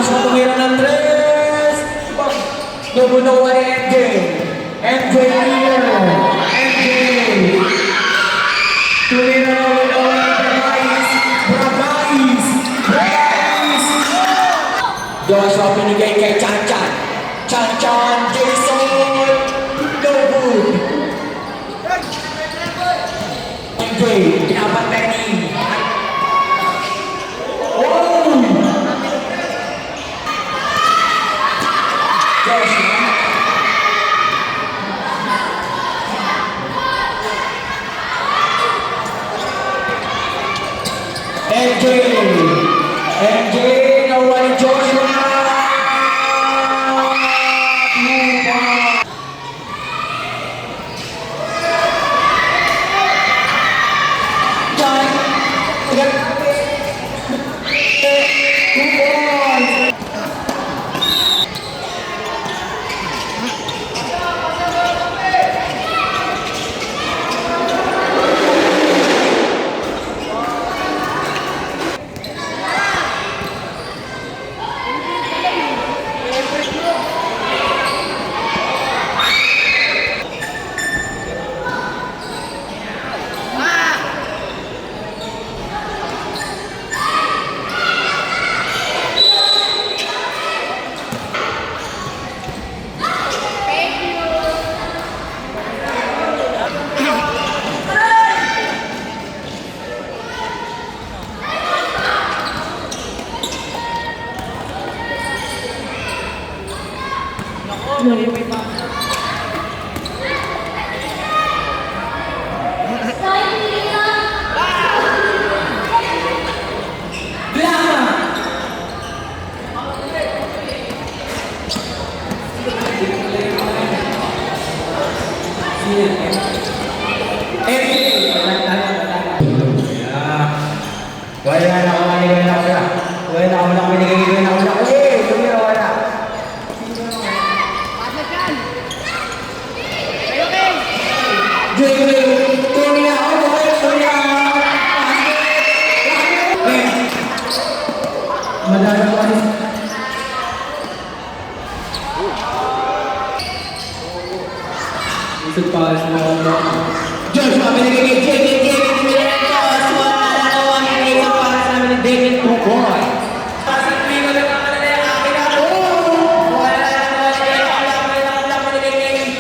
Joshua tumira ng 3. Nabunawa ni MJ. MJ Miller. MJ. Tumira na nabunawa ni Bravais. Joshua pinigay kay Chan Chan. Chan Chan, Jason. No good. MJ, pinapantay ni MJ, MJ, nawa ni Joshua. Joshua, binigay kay JJ, Joshua, nalalawa ni Jason para sa namin ni David Tukoy. Pasang pigo lang ang kanila yung akin na. Wala lang binigay kay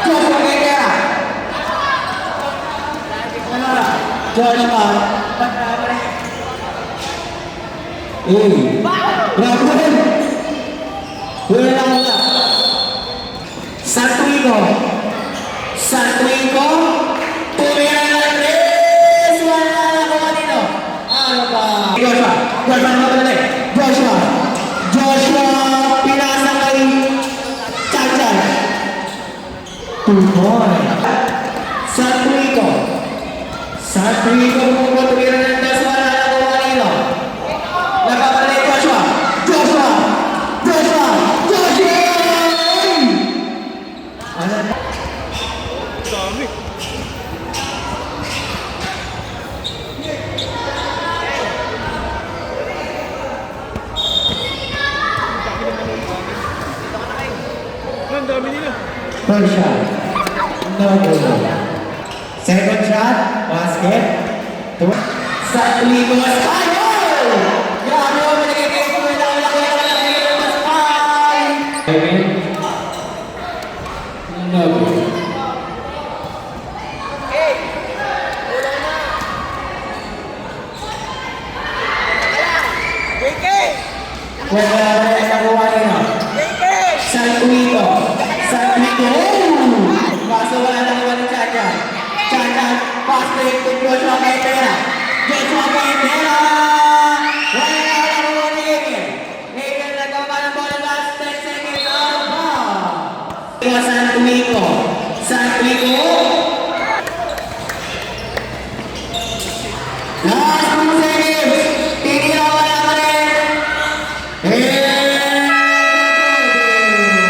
Joshua Guerrera. Joshua, bravo rin. Wala lang wala. Santuico, tumira na ng 3. Wala na ako kanino. Ano ba? Joshua, pinasa kay Chacha. Tukoy. Santuico, tumira na ng 3. Wala na ako kanino. Nakapalay Joshua. Dami. Ang dami nila. First shot, no good. Second shot, basket. Sa Ligo Español! Grabe mo, managiging ko na mas pie! No good. Wala na nakuha nyo. Santuico. Kaso wala nakuha ni Chacha. Pass break to Joshua Guerrera.